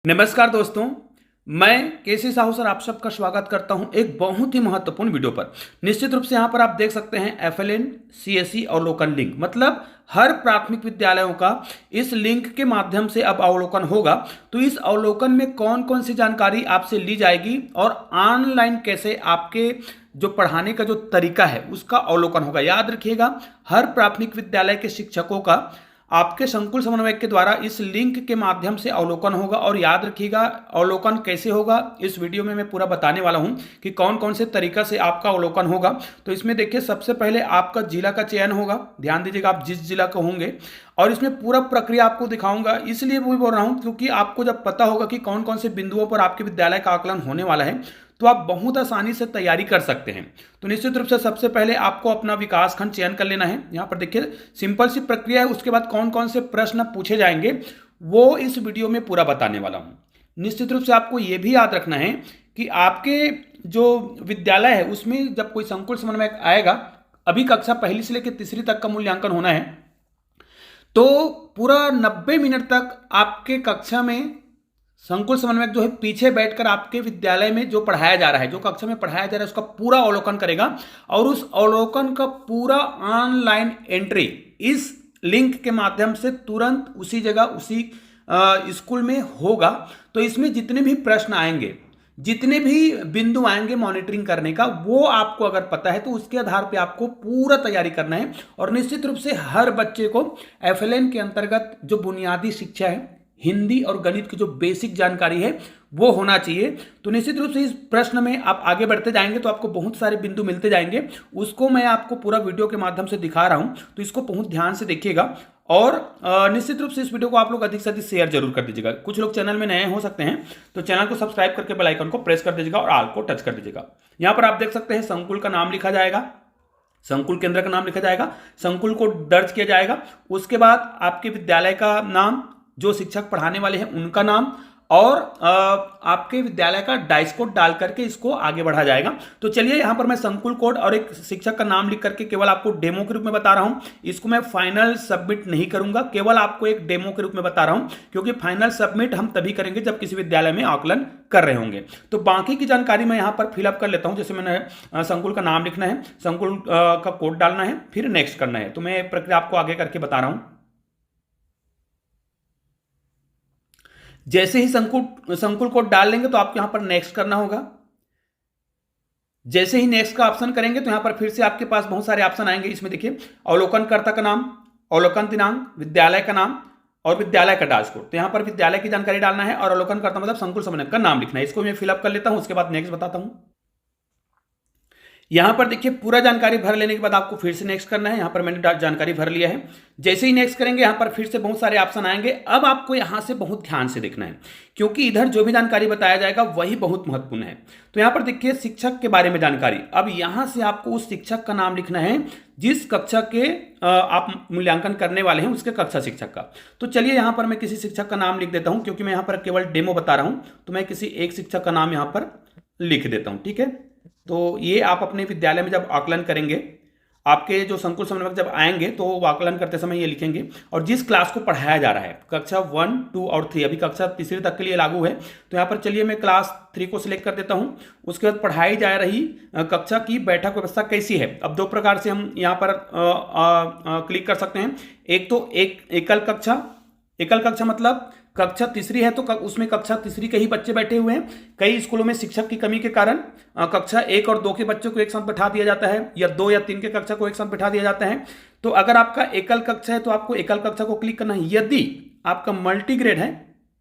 नमस्कार दोस्तों, मैं केसी साहू सर आप सबका स्वागत करता हूं एक बहुत ही महत्वपूर्ण वीडियो पर। निश्चित रूप से यहां पर आप देख सकते हैं एफएलएन, सीएसई अवलोकन लिंक, मतलब हर प्राथमिक विद्यालयों का इस लिंक के माध्यम से अब अवलोकन होगा। तो इस अवलोकन में कौन कौन सी जानकारी आपसे ली जाएगी और ऑनलाइन कैसे आपके जो पढ़ाने का जो तरीका है उसका अवलोकन होगा। याद रखिएगा, हर प्राथमिक विद्यालय के शिक्षकों का आपके संकुल समन्वयक के द्वारा इस लिंक के माध्यम से अवलोकन होगा। और याद रखिएगा, अवलोकन कैसे होगा इस वीडियो में मैं पूरा बताने वाला हूं कि कौन कौन से तरीका से आपका अवलोकन होगा। तो इसमें देखिए, सबसे पहले आपका जिला का चयन होगा। ध्यान दीजिएगा, आप जिस जिला का होंगे, और इसमें पूरा प्रक्रिया आपको दिखाऊंगा। इसलिए वो भी बोल रहा हूं क्योंकि आपको जब पता होगा कि कौन कौन से बिंदुओं पर आपके विद्यालय का आकलन होने वाला है तो आप बहुत आसानी से तैयारी कर सकते हैं। तो निश्चित रूप से सबसे पहले आपको अपना विकास खंड चयन कर लेना है। यहां पर देखिए, सिंपल सी प्रक्रिया है। उसके बाद कौन कौन से प्रश्न पूछे जाएंगे वो इस वीडियो में पूरा बताने वाला हूं। निश्चित रूप से आपको यह भी याद रखना है कि आपके जो विद्यालय है उसमें जब कोई संकुल समन्वयक आएगा, अभी कक्षा पहली से लेकर तीसरी तक का मूल्यांकन होना है, तो पूरा 90 मिनट तक आपके कक्षा में संकुल समन्वयक जो है पीछे बैठकर आपके विद्यालय में जो पढ़ाया जा रहा है, जो कक्षा में पढ़ाया जा रहा है, उसका पूरा अवलोकन करेगा। और उस अवलोकन का पूरा ऑनलाइन एंट्री इस लिंक के माध्यम से तुरंत उसी जगह उसी स्कूल में होगा। तो इसमें जितने भी प्रश्न आएंगे, जितने भी बिंदु आएंगे मॉनिटरिंग करने का, वो आपको अगर पता है तो उसके आधार पे आपको पूरा तैयारी करना है। और निश्चित रूप से हर बच्चे को एफएलएन के अंतर्गत जो बुनियादी शिक्षा है, हिंदी और गणित की जो बेसिक जानकारी है वो होना चाहिए। तो निश्चित रूप से इस प्रश्न में आप आगे बढ़ते जाएंगे तो आपको बहुत सारे बिंदु मिलते जाएंगे। उसको मैं आपको पूरा वीडियो के माध्यम से दिखा रहा हूं, तो इसको बहुत ध्यान से देखिएगा। और निश्चित रूप से इस वीडियो को आप लोग अधिक से अधिक शेयर जरूर कर दीजिएगा। कुछ लोग चैनल में नए हो सकते हैं तो चैनल को सब्सक्राइब करके बेल आइकन को प्रेस कर दीजिएगा और ऑल को टच कर दीजिएगा। यहां पर आप देख सकते हैं, संकुल का नाम लिखा जाएगा, संकुल केंद्र का नाम लिखा जाएगा, संकुल को दर्ज किया जाएगा। उसके बाद आपके विद्यालय का नाम, जो शिक्षक पढ़ाने वाले हैं उनका नाम, और आपके विद्यालय का डाइस कोड डाल करके इसको आगे बढ़ा जाएगा। तो चलिए, यहां पर मैं संकुल कोड और एक शिक्षक का नाम लिख करके केवल आपको डेमो के रूप में बता रहा हूं। इसको मैं फाइनल सबमिट नहीं करूंगा, केवल आपको एक डेमो के रूप में बता रहा हूं, क्योंकि फाइनल सबमिट हम तभी करेंगे जब किसी विद्यालय में आकलन कर रहे होंगे। तो बाकी की जानकारी मैं यहां पर फिलअप कर लेता हूं। जैसे मैंने संकुल का नाम लिखना है, संकुल का कोड डालना है, फिर नेक्स्ट करना है। तो मैं प्रक्रिया आपको आगे करके बता रहा हूं। जैसे ही संकुल कोड डाल लेंगे तो आपको यहां पर नेक्स्ट करना होगा। जैसे ही नेक्स्ट का ऑप्शन करेंगे तो यहां पर फिर से आपके पास बहुत सारे ऑप्शन आएंगे। इसमें देखिए, अवलोकनकर्ता का नाम, अवलोकन दिनांक, विद्यालय का नाम और विद्यालय का डाइस कोड। तो यहां पर विद्यालय की जानकारी डालना है और अवलोकनकर्ता मतलब संकुल समन्वयक का नाम लिखना है। इसको मैं फिलअप कर लेता हूं, उसके बाद नेक्स्ट बताता हूं। यहां पर देखिए, पूरा जानकारी भर लेने के बाद आपको फिर से नेक्स्ट करना है। यहां पर मैंने जानकारी भर लिया है। जैसे ही नेक्स्ट करेंगे यहां पर फिर से बहुत सारे ऑप्शन आएंगे। अब आपको यहां से बहुत ध्यान से देखना है, क्योंकि इधर जो भी जानकारी बताया जाएगा वही बहुत महत्वपूर्ण है। तो यहां पर देखिए, शिक्षक के बारे में जानकारी। अब यहां से आपको उस शिक्षक का नाम लिखना है जिस कक्षा के आप मूल्यांकन करने वाले हैं, उसके कक्षा शिक्षक का। तो चलिए, यहां पर मैं किसी शिक्षक का नाम लिख देता हूं, क्योंकि मैं यहां पर केवल डेमो बता रहा हूं। तो मैं किसी एक शिक्षक का नाम यहां पर लिख देता हूं, ठीक है। तो ये आप अपने विद्यालय में जब आकलन करेंगे, आपके जो संकुल समन्वयक जब आएंगे तो वो आकलन करते समय ये लिखेंगे। और जिस क्लास को पढ़ाया जा रहा है, कक्षा 1, 2 और 3, अभी कक्षा तीसरी तक के लिए लागू है। तो यहाँ पर चलिए मैं क्लास 3 को सिलेक्ट कर देता हूँ। उसके बाद पढ़ाई जा रही कक्षा की बैठक व्यवस्था कैसी है। अब दो प्रकार से हम यहाँ पर क्लिक कर सकते हैं। एक तो एकल कक्षा मतलब कक्षा तीसरी है तो उसमें कक्षा तीसरी के ही बच्चे बैठे हुए हैं। कई स्कूलों में शिक्षक की कमी के कारण कक्षा 1 और 2 के बच्चों को एक साथ बैठा दिया जाता है, या 2 या 3 के कक्षा को एक साथ बैठा दिया जाता है। तो अगर आपका एकल कक्षा है तो आपको एकल कक्षा को क्लिक करना है। यदि आपका मल्टी ग्रेड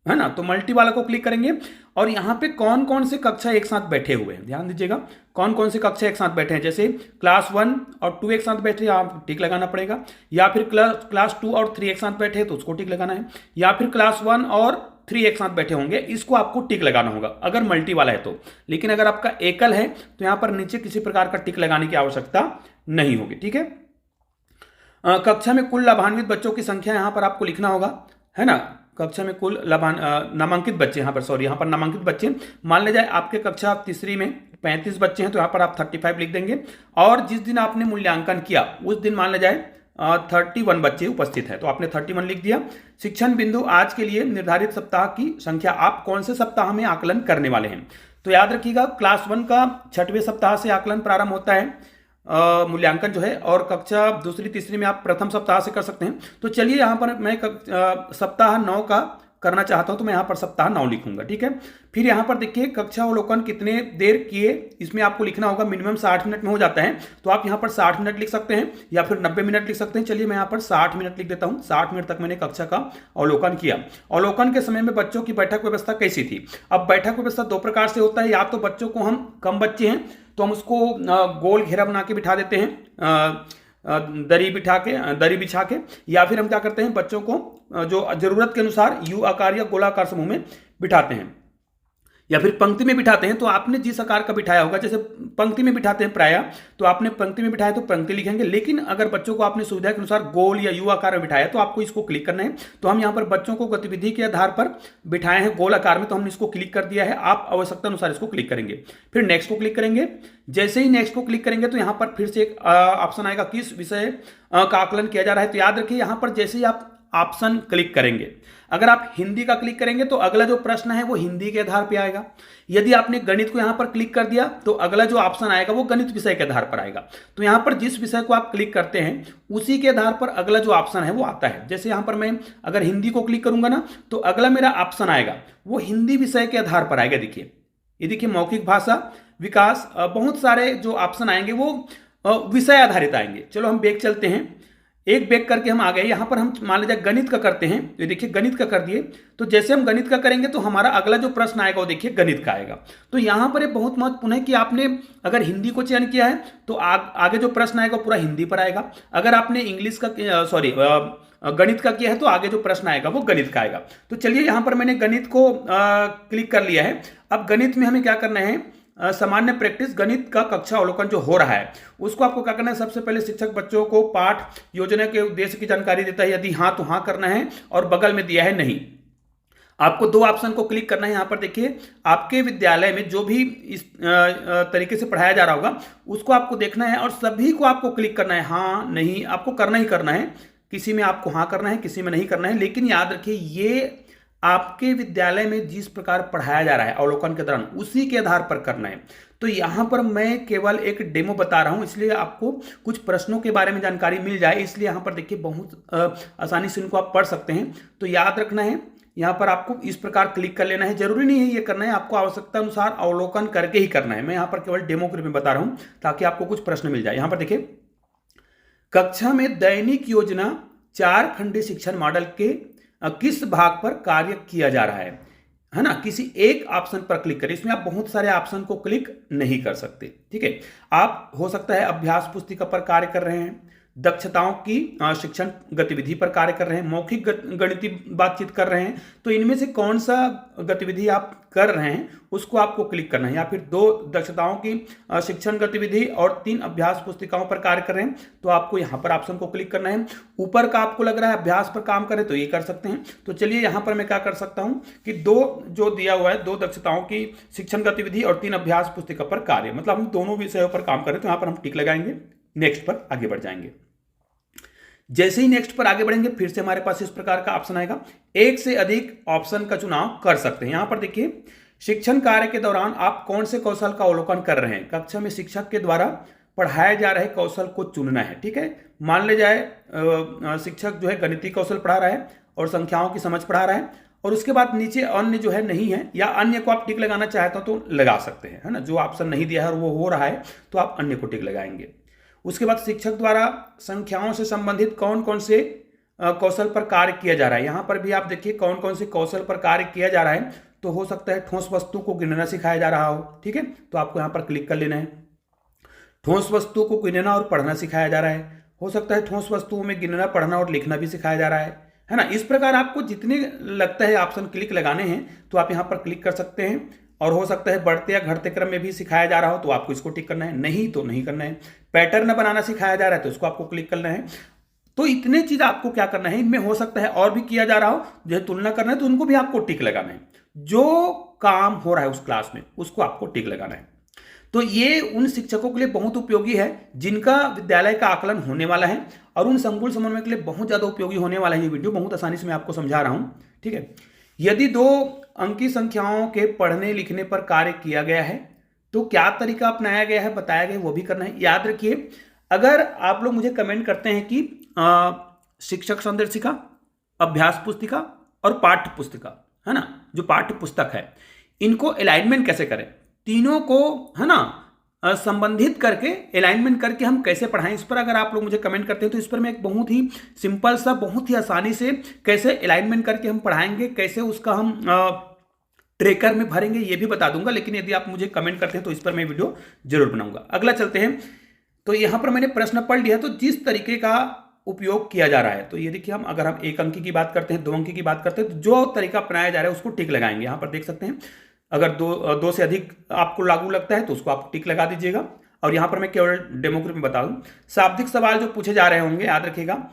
है ना, तो मल्टी वाला को क्लिक करेंगे। और यहाँ पे कौन कौन से कक्षा एक साथ बैठे हुए हैं, ध्यान दीजिएगा, कौन कौन से कक्षा एक साथ बैठे हैं। जैसे क्लास 1 और 2 एक साथ बैठे हैं, आप टिक लगाना पड़ेगा। या फिर क्लास 2 और 3 एक साथ बैठे हैं तो उसको टिक लगाना है। या फिर क्लास 1 और 3 एक साथ बैठे होंगे, इसको आपको टिक लगाना होगा अगर मल्टी वाला है तो। लेकिन अगर आपका एकल है तो यहाँ पर नीचे किसी प्रकार का टिक लगाने की आवश्यकता नहीं होगी, ठीक है। कक्षा में कुल लाभान्वित बच्चों की संख्या यहाँ पर आपको लिखना होगा, है ना। कक्षा में कुल नामांकित बच्चे, यहाँ पर नामांकित बच्चे, मान लीजिए आपके कक्षा तीसरी में 35 बच्चे हैं तो यहाँ पर आप 35 लिख देंगे। और जिस दिन आपने मूल्यांकन किया उस दिन मान लिया जाए 31 बच्चे उपस्थित हैं, तो आपने 31 लिख दिया। शिक्षण बिंदु आज के लिए निर्धारित सप्ताह की संख्या, आप कौन से सप्ताह में आकलन करने वाले हैं। तो याद रखिएगा क्लास 1 का 6वें सप्ताह से आकलन प्रारंभ होता है, मूल्यांकन जो है, और कक्षा दूसरी तीसरी में आप प्रथम सप्ताह से कर सकते हैं। तो चलिए यहाँ पर मैं सप्ताह 9 का करना चाहता हूं, तो मैं यहां पर सप्ताह 9 लिखूंगा, ठीक है। फिर यहां पर देखिए कक्षा अवलोकन कितने देर किए, इसमें आपको लिखना होगा। मिनिमम 60 मिनट में हो जाता है, तो आप यहां पर 60 मिनट लिख सकते हैं या फिर 90 मिनट लिख सकते हैं। चलिए मैं यहां पर 60 मिनट लिख देता हूं। 60 मिनट तक मैंने कक्षा का अवलोकन किया। अवलोकन के समय में बच्चों की बैठक व्यवस्था कैसी थी। अब बैठक व्यवस्था 2 प्रकार से होता है, या तो बच्चों को हम कम बच्चे हैं तो हम उसको गोल घेरा बना के बिठा देते हैं, दरी बिछा के, या फिर हम क्या करते हैं बच्चों को जो जरूरत के अनुसार यू आकार या गोलाकार समूह में बिठाते हैं, या फिर पंक्ति में बिठाते हैं। तो आपने जिस आकार का बिठाया होगा, जैसे पंक्ति में बिठाते हैं प्रायः, तो आपने पंक्ति में बिठाया तो पंक्ति लिखेंगे। लेकिन अगर बच्चों को आपने सुविधा के अनुसार गोल या यू आकार में बिठाया तो आपको इसको क्लिक करना है। तो हम यहाँ पर बच्चों को गतिविधि के आधार पर बिठाए हैं गोल आकार में, तो हमने इसको क्लिक कर दिया है। आप आवश्यकता अनुसार इसको क्लिक करेंगे, फिर नेक्स्ट को क्लिक करेंगे। जैसे ही नेक्स्ट को क्लिक करेंगे तो यहाँ पर फिर से एक ऑप्शन आएगा, किस विषय का आकलन किया जा रहा है। तो याद रखिए यहाँ पर जैसे ही आप ऑप्शन क्लिक करेंगे, अगर आप हिंदी का क्लिक करेंगे तो अगला जो प्रश्न है वो हिंदी के आधार पर आएगा। यदि आपने गणित को यहां पर क्लिक कर दिया तो अगला जो ऑप्शन आएगा वो गणित विषय के आधार पर आएगा। तो यहां पर जिस विषय को आप क्लिक करते हैं उसी के आधार पर अगला जो ऑप्शन है वो आता है। जैसे यहां पर मैं अगर हिंदी को क्लिक करूंगा ना, तो अगला मेरा ऑप्शन आएगा वो हिंदी विषय के आधार पर आएगा। देखिए ये देखिए मौखिक भाषा विकास, बहुत सारे जो ऑप्शन आएंगे वो विषय आधारित आएंगे। चलो हम बैक चलते हैं, एक बैक करके हम आ गए। यहां पर हम मान लीजिए गणित का करते हैं, तो देखिए गणित का कर दिए। तो जैसे हम गणित का करेंगे तो हमारा अगला जो प्रश्न आएगा वो देखिए गणित का आएगा। तो यहां पर एक बहुत महत्वपूर्ण है कि आपने अगर हिंदी को चयन किया है तो आगे जो प्रश्न आएगा पूरा हिंदी पर आएगा। अगर आपने इंग्लिश का गणित का किया है तो आगे जो प्रश्न आएगा वो गणित का आएगा। तो चलिए यहां पर मैंने गणित को क्लिक कर लिया है। अब गणित में हमें क्या करना है, सामान्य प्रैक्टिस गणित का कक्षा अवलोकन जो हो रहा है उसको आपको क्या करना है। सबसे पहले शिक्षक बच्चों को पाठ योजना के उद्देश्य की जानकारी देता है, यदि हाँ तो हाँ करना है, और बगल में दिया है नहीं। आपको 2 ऑप्शन को क्लिक करना है। यहां पर देखिए आपके विद्यालय में जो भी इस तरीके से पढ़ाया जा रहा होगा उसको आपको देखना है, और सभी को आपको क्लिक करना है। हाँ नहीं आपको करना ही करना है, किसी में आपको हाँ करना है, किसी में नहीं करना है। लेकिन याद रखिए ये आपके विद्यालय में जिस प्रकार पढ़ाया जा रहा है अवलोकन के दौरान उसी के आधार पर करना है। तो यहां पर मैं केवल एक डेमो बता रहा हूं, इसलिए आपको कुछ प्रश्नों के बारे में जानकारी मिल जाए, इसलिए यहां पर देखिए बहुत आसानी से इनको आप पढ़ सकते हैं। तो याद रखना है यहां पर आपको इस प्रकार क्लिक कर लेना है। जरूरी नहीं है ये करना है, आपको आवश्यकता अनुसार अवलोकन करके ही करना है। मैं यहां पर केवल डेमो के रूप में बता रहा हूं ताकि आपको कुछ प्रश्न मिल जाए। यहां पर देखिए कक्षा में दैनिक योजना 4 खंडी शिक्षण मॉडल के किस भाग पर कार्य किया जा रहा है ना। किसी एक ऑप्शन पर क्लिक करें, इसमें आप बहुत सारे ऑप्शन को क्लिक नहीं कर सकते, ठीक है। आप हो सकता है अभ्यास पुस्तिका पर कार्य कर रहे हैं, दक्षताओं की शिक्षण गतिविधि पर कार्य कर रहे हैं, मौखिक गणितीय बातचीत कर रहे हैं। तो इनमें से कौन सा गतिविधि आप कर रहे हैं उसको आपको क्लिक करना है। या फिर 2 दक्षताओं की शिक्षण गतिविधि और 3 अभ्यास पुस्तिकाओं पर कार्य कर रहे हैं तो आपको यहां पर ऑप्शन को क्लिक करना है। ऊपर का आपको लग रहा है अभ्यास पर काम करें तो ये कर सकते हैं। तो चलिए यहां पर मैं क्या कर सकता हूं कि 2 जो दिया हुआ है 2 दक्षताओं की शिक्षण गतिविधि और 3 अभ्यास पुस्तिका पर कार्य, मतलब हम दोनों विषयों पर काम करें तो यहां पर हम टिक लगाएंगे, नेक्स्ट पर आगे बढ़ जाएंगे। जैसे ही नेक्स्ट पर आगे बढ़ेंगे फिर से हमारे पास इस प्रकार का ऑप्शन आएगा, एक से अधिक ऑप्शन का चुनाव कर सकते हैं। यहां पर देखिए शिक्षण कार्य के दौरान आप कौन से कौशल का अवलोकन कर रहे हैं। कक्षा में शिक्षक के द्वारा पढ़ाए जा रहे कौशल को चुनना है, ठीक है। मान ले जाए शिक्षक जो है गणितीय कौशल पढ़ा रहा है और संख्याओं की समझ पढ़ा रहा है, और उसके बाद नीचे अन्य जो है नहीं है, या अन्य को आप टिक लगाना चाहते हो तो लगा सकते हैं, है ना। जो ऑप्शन नहीं दिया है और वो हो रहा है तो आप अन्य को टिक लगाएंगे। उसके बाद शिक्षक द्वारा संख्याओं से संबंधित कौन कौन से कौशल पर कार्य किया जा रहा है। यहां पर भी आप देखिए कौन कौन से कौशल पर कार्य किया जा रहा है। तो हो सकता है ठोस वस्तु को गिनना सिखाया जा रहा हो, ठीक है। तो आपको यहां पर क्लिक कर लेना है। ठोस वस्तु को गिनना और पढ़ना सिखाया जा रहा है। हो सकता है ठोस वस्तुओं में गिनना, पढ़ना और लिखना भी सिखाया जा रहा है ना। इस प्रकार आपको जितने लगता है ऑप्शन क्लिक लगाने हैं तो आप यहां पर क्लिक कर सकते हैं। और हो सकता है बढ़ते या घटते क्रम में भी सिखाया जा रहा हो तो आपको इसको टिक करना है, नहीं तो नहीं करना है। पैटर्न बनाना सिखाया जा रहा है तो इसको आपको क्लिक करना है। तो इतने चीज आपको क्या करना है, इनमें हो सकता है और भी किया जा रहा हो, जो है तुलना करना है तो उनको भी आपको टिक लगाना है। जो काम हो रहा है उस क्लास में उसको आपको टिक लगाना है। तो ये उन शिक्षकों के लिए बहुत उपयोगी है जिनका विद्यालय का आकलन होने वाला है, और उन संकुल समन्वय के लिए बहुत ज़्यादा उपयोगी होने वाला है ये वीडियो। बहुत आसानी से मैं आपको समझा रहा हूँ, ठीक है। यदि 2 अंकी संख्याओं के पढ़ने लिखने पर कार्य किया गया है तो क्या तरीका अपनाया गया है, बताया गया है, वो भी करना है। याद रखिए, अगर आप लोग मुझे कमेंट करते हैं कि शिक्षक संदर्शिका, अभ्यास पुस्तिका और पाठ्य पुस्तिका, है ना, जो पाठ्य पुस्तक है, इनको अलाइनमेंट कैसे करें, तीनों को, है ना, संबंधित करके अलाइनमेंट करके हम कैसे पढ़ाएं, इस पर अगर आप लोग मुझे कमेंट करते हैं तो इस पर मैं एक बहुत ही सिंपल सा, बहुत ही आसानी से कैसे अलाइनमेंट करके हम पढ़ाएंगे, कैसे उसका हम ट्रेकर में भरेंगे, ये भी बता दूंगा। लेकिन यदि आप मुझे कमेंट करते हैं तो इस पर मैं वीडियो जरूर बनाऊंगा। अगला चलते हैं। तो यहां पर मैंने प्रश्न पढ़ लिया, तो जिस तरीके का उपयोग किया जा रहा है, तो ये देखिए, हम अगर हम 1 अंकी की बात करते हैं, 2 अंकी की बात करते हैं, तो जो तरीका अपनाया जा रहा है उसको टिक लगाएंगे। यहां पर देख सकते हैं, अगर दो से अधिक आपको लागू लगता है तो उसको आप टिक लगा दीजिएगा। और यहां पर मैं केवल डेमोग्राफी में बता दूं, शाब्दिक सवाल जो पूछे जा रहे होंगे, याद रखिएगा,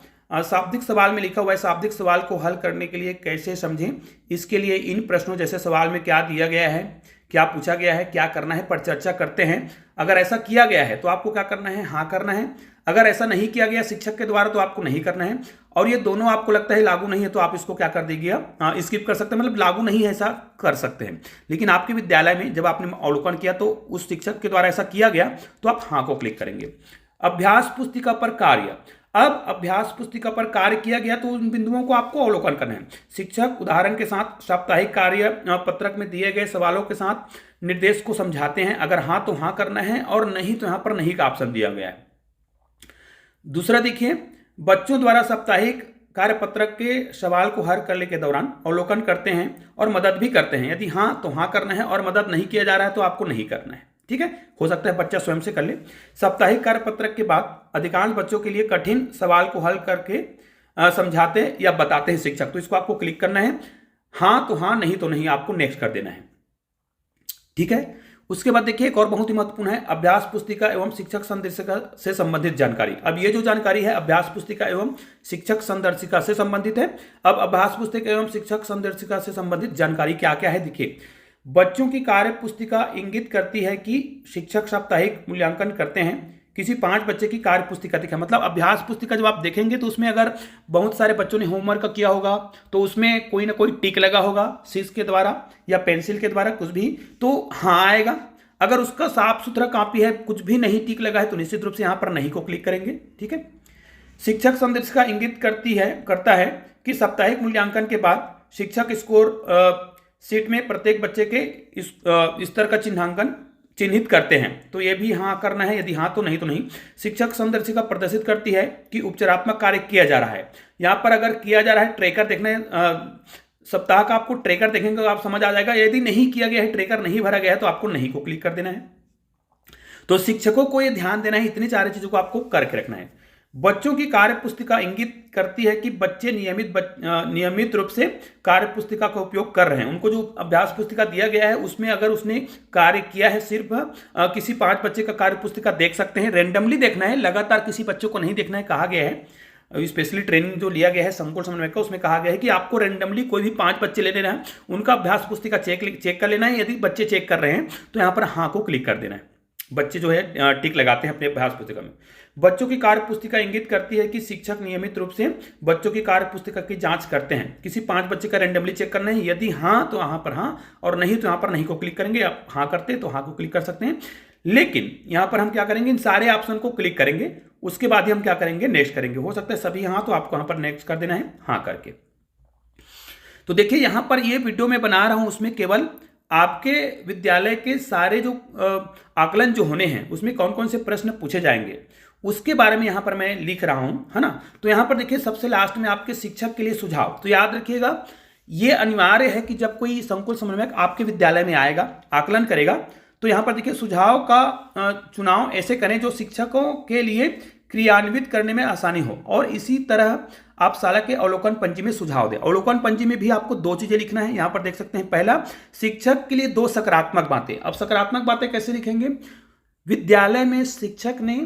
शाब्दिक सवाल में लिखा हुआ है, शाब्दिक सवाल को हल करने के लिए कैसे समझें, इसके लिए इन प्रश्नों जैसे सवाल में क्या दिया गया है, क्या पूछा गया है, क्या करना है, पर चर्चा करते हैं। अगर ऐसा किया गया है तो आपको क्या करना है, हाँ करना है। अगर ऐसा नहीं किया गया शिक्षक के द्वारा तो आपको नहीं करना है। और ये दोनों आपको लगता है लागू नहीं है तो आप इसको क्या कर दीजिएगा, स्किप कर सकते हैं, मतलब लागू नहीं है ऐसा कर सकते हैं। लेकिन आपके विद्यालय में जब आपने अवलोकन किया तो उस शिक्षक के द्वारा ऐसा किया गया तो आप हाँ को क्लिक करेंगे। अभ्यास पुस्तिका पर कार्य, अब अभ्यास पुस्तिका पर कार्य किया गया तो उन बिंदुओं को आपको अवलोकन करना है। शिक्षक उदाहरण के साथ साप्ताहिक कार्य पत्रक में दिए गए सवालों के साथ निर्देश को समझाते हैं। अगर हाँ तो हाँ करना है, और नहीं तो यहां पर नहीं का ऑप्शन दिया गया है। दूसरा देखिए, बच्चों द्वारा साप्ताहिक कार्यपत्रक के सवाल को हल करने के दौरान अवलोकन करते हैं और मदद भी करते हैं। यदि हाँ तो हाँ करना है, और मदद नहीं किया जा रहा है तो आपको नहीं करना है, ठीक है। हो सकता है बच्चा स्वयं से कर ले। साप्ताहिक कार्यपत्रक के बाद अधिकांश बच्चों के लिए कठिन सवाल को हल करके समझाते या बताते हैं शिक्षक, तो इसको आपको क्लिक करना है। हाँ तो हाँ, नहीं तो नहीं, आपको नेक्स्ट कर देना है, ठीक है। उसके बाद देखिए, एक और बहुत ही महत्वपूर्ण है, अभ्यास पुस्तिका एवं शिक्षक संदर्शिका से संबंधित जानकारी। अब ये जो जानकारी है अभ्यास पुस्तिका एवं शिक्षक संदर्शिका से संबंधित है। अब अभ्यास पुस्तिका एवं शिक्षक संदर्शिका से संबंधित जानकारी क्या क्या है, देखिए, बच्चों की कार्य पुस्तिका इंगित करती है कि शिक्षक साप्ताहिक मूल्यांकन करते हैं। किसी 5 बच्चे की कार्य पुस्तिका दिखा, मतलब अभ्यास पुस्तिका जब आप देखेंगे तो उसमें अगर बहुत सारे बच्चों ने होमवर्क किया होगा तो उसमें कोई ना कोई टिक लगा होगा शीश के द्वारा या पेंसिल के द्वारा, कुछ भी, तो हाँ आएगा। अगर उसका साफ सुथरा कॉपी है, कुछ भी नहीं टिक लगा है, तो निश्चित रूप से यहां पर नहीं को क्लिक करेंगे, ठीक है। शिक्षक संदर्शिका इंगित करता है कि साप्ताहिक मूल्यांकन के बाद शिक्षक स्कोर शीट में प्रत्येक बच्चे के स्तर का चिन्हित करते हैं, तो ये भी हाँ करना है। यदि हाँ तो नहीं तो नहीं। शिक्षक संदर्शिका प्रदर्शित करती है कि उपचारात्मक कार्य किया जा रहा है। यहां पर अगर किया जा रहा है, ट्रेकर देखना है, सप्ताह का आपको ट्रेकर देखेंगे तो आप समझ आ जाएगा। यदि नहीं किया गया है, ट्रेकर नहीं भरा गया है, तो आपको नहीं को क्लिक कर देना है। तो शिक्षकों को यह ध्यान देना है, इतनी सारी चीजों को आपको करके रखना है। बच्चों की कार्य पुस्तिका इंगित करती है कि बच्चे नियमित रूप से कार्य पुस्तिका का उपयोग कर रहे हैं। उनको जो अभ्यास पुस्तिका दिया गया है उसमें अगर उसने कार्य किया है, सिर्फ किसी 5 बच्चे का कार्य पुस्तिका देख सकते हैं, रेंडमली देखना है, लगातार किसी बच्चों को नहीं देखना है। कहा गया है, स्पेशली ट्रेनिंग जो लिया गया है संकुल समन्वय का, उसमें कहा गया है कि आपको रेंडमली कोई भी 5 बच्चे ले लेना है, उनका अभ्यास पुस्तिका चेक कर लेना है। यदि बच्चे चेक कर रहे हैं तो यहाँ पर हाँ को क्लिक कर देना है। बच्चे जो है टिक लगाते हैं अपने अभ्यास पुस्तिका में। बच्चों की कार्य पुस्तिका इंगित करती है कि शिक्षक नियमित रूप से बच्चों की कार्य पुस्तिका की जांच करते हैं। किसी 5 बच्चे का रेंडमली चेक करना है। यदि हाँ तो यहाँ पर हाँ, और नहीं तो यहाँ पर नहीं को क्लिक करेंगे। आप हाँ करते हैं तो हाँ को क्लिक कर सकते हैं, लेकिन यहाँ पर हम क्या करेंगे, इन सारे ऑप्शन को क्लिक करेंगे, उसके बाद ही हम क्या करेंगे, नेक्स्ट करेंगे। हो सकता है सभी हाँ, तो आपको यहाँ पर नेक्स्ट कर देना है हाँ करके। तो देखिए, यहाँ पर ये वीडियो मैं बना रहा हूँ, उसमें केवल आपके विद्यालय के सारे जो आकलन जो होने हैं उसमें कौन कौन से प्रश्न पूछे जाएंगे उसके बारे में यहाँ पर मैं लिख रहा हूँ, है ना। तो यहाँ पर देखिए, सबसे लास्ट में आपके शिक्षक के लिए सुझाव। तो याद रखिएगा, ये अनिवार्य है कि जब कोई संकुल समन्वयक आपके विद्यालय में आएगा, आकलन करेगा, तो यहाँ पर देखिए, सुझाव का चुनाव ऐसे करें जो शिक्षकों के लिए क्रियान्वित करने में आसानी हो। और इसी तरह आप साला के अवलोकन पंजी में सुझाव दें। अवलोकन पंजी में भी आपको 2 चीजें लिखना है। यहाँ पर देख सकते हैं, पहला, शिक्षक के लिए 2 सकारात्मक बातें। अब सकारात्मक बातें कैसे लिखेंगे, विद्यालय में शिक्षक ने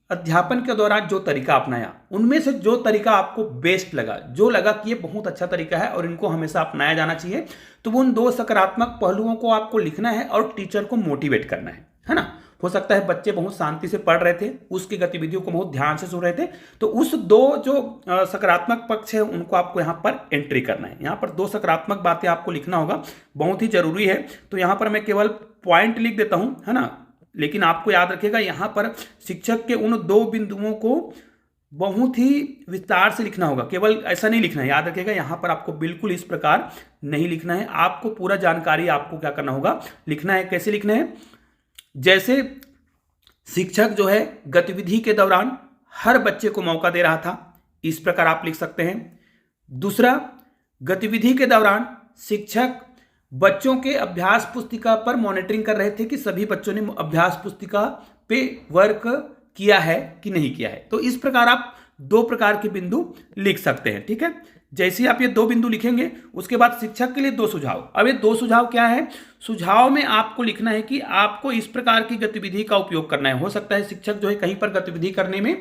अध्यापन के दौरान जो तरीका अपनाया, उनमें से जो तरीका आपको बेस्ट लगा, जो लगा कि ये बहुत अच्छा तरीका है और इनको हमेशा अपनाया जाना चाहिए, तो उन 2 सकारात्मक पहलुओं को आपको लिखना है और टीचर को मोटिवेट करना है ना। हो सकता है बच्चे बहुत शांति से पढ़ रहे थे, उसकी गतिविधियों को बहुत ध्यान से सुन रहे थे, तो उस दो जो सकारात्मक पक्ष है उनको आपको यहाँ पर एंट्री करना है। यहाँ पर दो सकारात्मक बातें आपको लिखना होगा, बहुत ही जरूरी है। तो यहाँ पर मैं केवल पॉइंट लिख देता हूँ, है ना, लेकिन आपको याद रखिएगा यहाँ पर शिक्षक के उन दो बिंदुओं को बहुत ही विस्तार से लिखना होगा, केवल ऐसा नहीं लिखना है। याद रखिएगा यहाँ पर आपको बिल्कुल इस प्रकार नहीं लिखना है, आपको पूरा जानकारी आपको क्या करना होगा, लिखना है। कैसे लिखना है? जैसे शिक्षक जो है गतिविधि के दौरान हर बच्चे को मौका दे रहा था, इस प्रकार आप लिख सकते हैं। दूसरा, गतिविधि के दौरान शिक्षक बच्चों के अभ्यास पुस्तिका पर मॉनिटरिंग कर रहे थे कि सभी बच्चों ने अभ्यास पुस्तिका पे वर्क किया है कि नहीं किया है। तो इस प्रकार आप दो प्रकार के बिंदु लिख सकते हैं, ठीक है। जैसे ही आप ये दो बिंदु लिखेंगे, उसके बाद शिक्षक के लिए दो सुझाव। अब ये दो सुझाव क्या है? सुझाव में आपको लिखना है कि आपको इस प्रकार की गतिविधि का उपयोग करना है। हो सकता है शिक्षक जो है कहीं पर गतिविधि करने में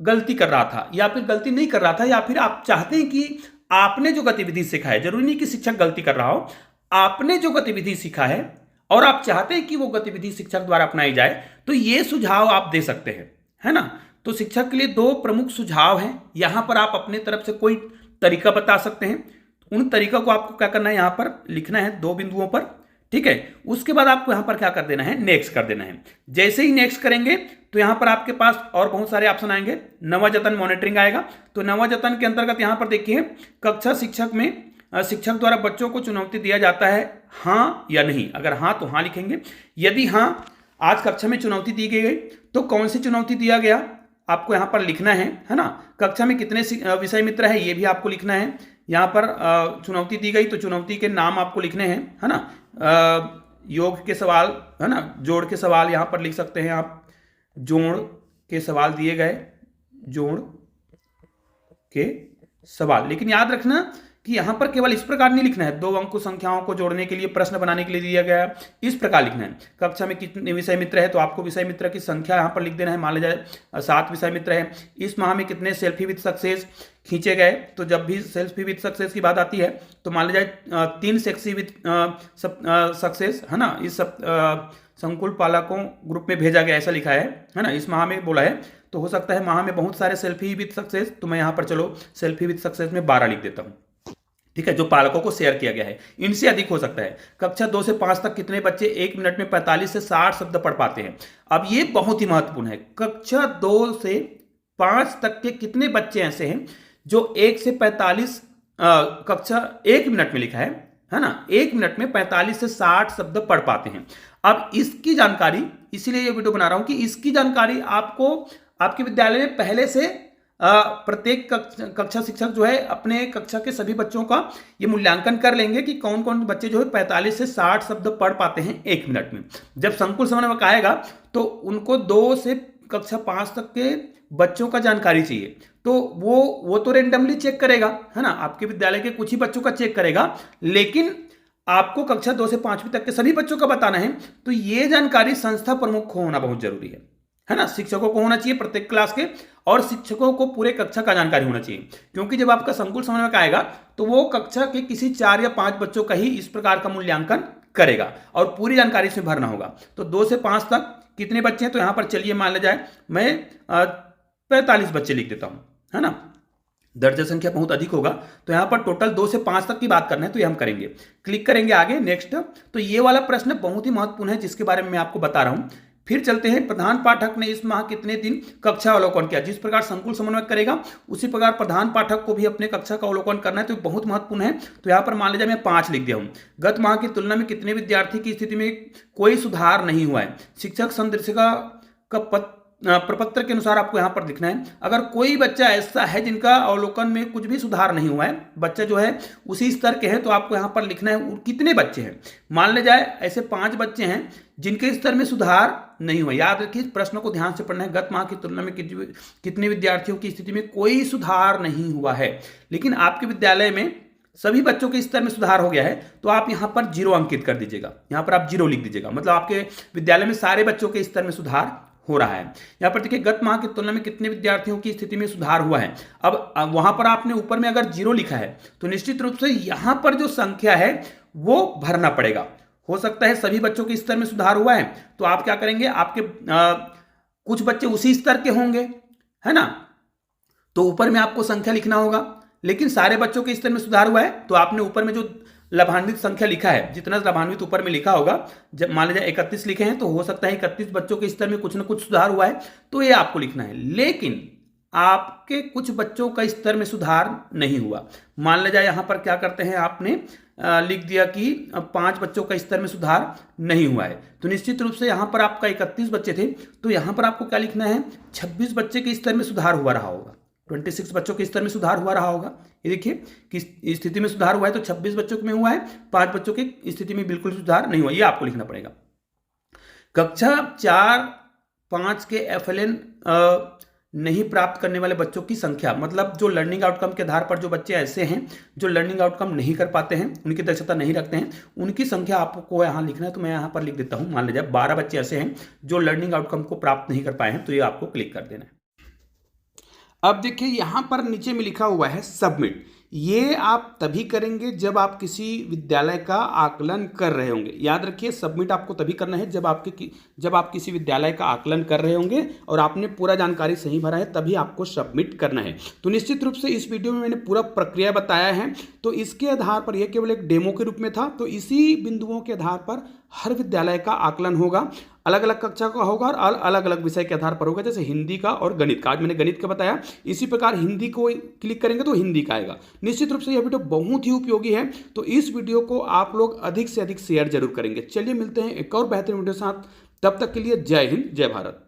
गलती कर रहा था, या फिर गलती नहीं कर रहा था, या फिर आप चाहते हैं कि आपने जो गतिविधि सीखा है, जरूरी नहीं कि शिक्षक गलती कर रहा हो, आपने जो गतिविधि सीखा है और आप चाहते हैं कि वो गतिविधि शिक्षक द्वारा अपनाई जाए, तो ये सुझाव आप दे सकते हैं, है ना। तो शिक्षक के लिए दो प्रमुख सुझाव हैं। यहां पर आप अपने तरफ से कोई तरीका बता सकते हैं, उन तरीका को आपको क्या करना है, यहां पर लिखना है दो बिंदुओं पर, ठीक है। उसके बाद आपको यहां पर क्या कर देना है, नेक्स्ट कर देना है। जैसे ही नेक्स्ट करेंगे तो यहां पर आपके पास और बहुत सारे ऑप्शन आएंगे। नवजतन मॉनिटरिंग आएगा, तो नवजतन के अंतर्गत यहां पर देखिए, कक्षा शिक्षक में शिक्षक द्वारा बच्चों को चुनौती दिया जाता है, हाँ या नहीं। अगर हाँ तो हाँ लिखेंगे, यदि हाँ आज कक्षा में चुनौती दी गई तो कौन सी चुनौती दिया गया आपको यहाँ पर लिखना है ना। कक्षा में कितने विषय मित्र है ये भी आपको लिखना है। यहाँ पर चुनौती दी गई तो चुनौती के नाम आपको लिखने हैं, है ना। योग के सवाल, है ना, जोड़ के सवाल यहाँ पर लिख सकते हैं आप। जोड़ के सवाल दिए गए, जोड़ के सवाल। लेकिन याद रखना कि यहां पर केवल इस प्रकार नहीं लिखना है, दो अंक संख्याओं को जोड़ने के लिए प्रश्न बनाने के लिए दिया गया है, इस प्रकार लिखना है। कक्षा में कितने विषय मित्र है तो आपको विषय मित्र की संख्या यहां पर लिख देना है। मान लिया जाए 7 विषय मित्र है। इस माह में कितने सेल्फी विद सक्सेस खींचे गए, तो जब भी सेल्फी विद सक्सेस की बात आती है तो मान लिया जाए 3 सेल्फी विद सक्सेस, है ना, इस सब संकुल पालकों ग्रुप में भेजा गया, ऐसा लिखा है ना। इस माह में बोला है, तो हो सकता है माह में बहुत सारे सेल्फी विद सक्सेस, तो मैं यहाँ पर चलो सेल्फी विद सक्सेस में 12 लिख देता हूँ, ठीक है, जो पालकों को शेयर किया गया है। इनसे अधिक हो सकता है। कक्षा 2 से 5 तक कितने बच्चे 1 मिनट में 45 से 60 शब्द पढ़ पाते हैं? अब ये बहुत ही महत्वपूर्ण है। कक्षा 2 से 5 तक के कितने बच्चे ऐसे हैं जो 1 से 45 कक्षा 1 मिनट में लिखा है ना, 1 मिनट में 45 से 60 शब्द पढ़ पाते हैं। अब इसकी जानकारी, इसीलिए ये वीडियो बना रहा हूं कि इसकी जानकारी आपको आपके विद्यालय में पहले से प्रत्येक कक्षा शिक्षक जो है अपने कक्षा के सभी बच्चों का ये मूल्यांकन कर लेंगे कि कौन कौन बच्चे जो है 45 से 60 शब्द पढ़ पाते हैं 1 मिनट में। जब संकुल समन्वयक आएगा तो उनको 2 से कक्षा 5 तक के बच्चों का जानकारी चाहिए, तो वो तो रेंडमली चेक करेगा, है ना, आपके विद्यालय के कुछ ही बच्चों का चेक करेगा, लेकिन आपको कक्षा 2 से 5वीं तक के सभी बच्चों का बताना है। तो ये जानकारी संस्था प्रमुख को होना बहुत जरूरी है ना। शिक्षकों को होना चाहिए प्रत्येक क्लास के, और शिक्षकों को पूरे कक्षा का जानकारी होना चाहिए, क्योंकि जब आपका संकुल समन्वयक आएगा तो वो कक्षा के किसी 4 या 5 बच्चों का ही इस प्रकार का मूल्यांकन करेगा और पूरी जानकारी इसमें भरना होगा। तो 2 से 5 तक कितने बच्चे हैं, तो यहां पर चलिए मान लिया जाए मैं 45 बच्चे लिख देता हूं, है ना। दर्जा संख्या बहुत अधिक होगा, तो यहां पर टोटल 2 से 5 तक की बात करना है, तो ये हम करेंगे। क्लिक करेंगे आगे, नेक्स्ट। तो ये वाला प्रश्न बहुत ही महत्वपूर्ण है, जिसके बारे में मैं आपको बता रहा हूं। फिर चलते हैं, प्रधान पाठक ने इस माह कितने दिन कक्षा अवलोकन किया। जिस प्रकार संकुल समन्वयक करेगा उसी प्रकार प्रधान पाठक को भी अपने कक्षा का अवलोकन करना है, तो बहुत महत्वपूर्ण है। तो यहां पर मान लीजिए मैं 5 लिख दिया हूं। गत माह की तुलना में कितने विद्यार्थी की स्थिति में कोई सुधार नहीं हुआ है। शिक्षक संदर्शिका का प्रपत्र के अनुसार आपको यहां पर लिखना है। अगर कोई बच्चा ऐसा है जिनका अवलोकन में कुछ भी सुधार नहीं हुआ है, बच्चा जो है उसी स्तर के हैं, तो आपको यहां पर लिखना है कितने बच्चे हैं। मान ले जाए ऐसे 5 बच्चे हैं जिनके स्तर में सुधार नहीं हुआ। याद रखिए, प्रश्न को ध्यान से पढ़ना है। गत माह की तुलना में कितने विद्यार्थियों की स्थिति में कोई सुधार नहीं हुआ है, लेकिन आपके विद्यालय में सभी बच्चों के स्तर में सुधार हो गया है, तो आप यहां पर 0 अंकित कर दीजिएगा। यहां पर आप 0 लिख दीजिएगा, मतलब आपके विद्यालय में सारे बच्चों के स्तर में सुधार हो रहा है। यहां पर देखिए, गत माह की तुलना में कितने विद्यार्थियों की स्थिति में सुधार हुआ है। अब वहां पर आपने ऊपर में अगर 0 लिखा है तो निश्चित रूप से यहां पर जो संख्या है वो भरना पड़ेगा। हो सकता है सभी बच्चों के स्तर में सुधार हुआ है, तो आप क्या करेंगे, आपके कुछ बच्चे उसी स्तर के होंगे, है ना, तो ऊपर में आपको संख्या लिखना होगा। लेकिन सारे बच्चों के स्तर में सुधार हुआ है तो आपने ऊपर में जो लाभान्वित संख्या लिखा है, जितना लाभान्वित ऊपर में लिखा होगा, जब मान लीजिए 31 लिखे हैं तो हो सकता है 31 बच्चों के स्तर में कुछ ना कुछ सुधार हुआ है, तो ये आपको लिखना है। लेकिन आपके कुछ बच्चों का स्तर में सुधार नहीं हुआ, मान लीजिए यहां पर क्या करते हैं, आपने लिख दिया कि 5 बच्चों का स्तर में सुधार नहीं हुआ है, तो निश्चित रूप से यहां पर आपका 31 बच्चे थे, तो यहां पर आपको क्या लिखना है, 26 बच्चे के स्तर में सुधार हुआ रहा होगा, 26 बच्चों के स्तर में सुधार हुआ रहा होगा। ये देखिए किस स्थिति में सुधार हुआ है, तो 26 बच्चों में हुआ है, 5 बच्चों की स्थिति में बिल्कुल सुधार नहीं हुआ, ये आपको लिखना पड़ेगा। कक्षा 4-5 के FLN नहीं प्राप्त करने वाले बच्चों की संख्या, मतलब जो लर्निंग आउटकम के आधार पर जो बच्चे ऐसे हैं जो लर्निंग आउटकम नहीं कर पाते हैं, उनकी दक्षता नहीं रखते हैं, उनकी संख्या आपको यहाँ लिखना है। तो मैं यहाँ पर लिख देता हूँ, मान लीजिए 12 बच्चे ऐसे हैं जो लर्निंग आउटकम को प्राप्त नहीं कर पाए हैं, तो ये आपको क्लिक कर देना है। अब देखिए यहाँ पर नीचे में लिखा हुआ है सबमिट। ये आप तभी करेंगे जब आप किसी विद्यालय का आकलन कर रहे होंगे। याद रखिए, सबमिट आपको तभी करना है जब आप किसी विद्यालय का आकलन कर रहे होंगे और आपने पूरा जानकारी सही भरा है, तभी आपको सबमिट करना है। तो निश्चित रूप से इस वीडियो में मैंने पूरा प्रक्रिया बताया है, तो इसके आधार पर यह केवल एक डेमो के रूप में था। तो इसी बिंदुओं के आधार पर हर विद्यालय का आकलन होगा, अलग अलग कक्षा का होगा और अलग अलग विषय के आधार पर होगा, जैसे हिंदी का और गणित का। आज मैंने गणित का बताया, इसी प्रकार हिंदी को क्लिक करेंगे तो हिंदी का आएगा। निश्चित रूप से यह वीडियो बहुत ही उपयोगी है, तो इस वीडियो को आप लोग अधिक से अधिक शेयर जरूर करेंगे। चलिए मिलते हैं एक और बेहतरीन वीडियो के साथ, तब तक के लिए जय हिंद, जय भारत।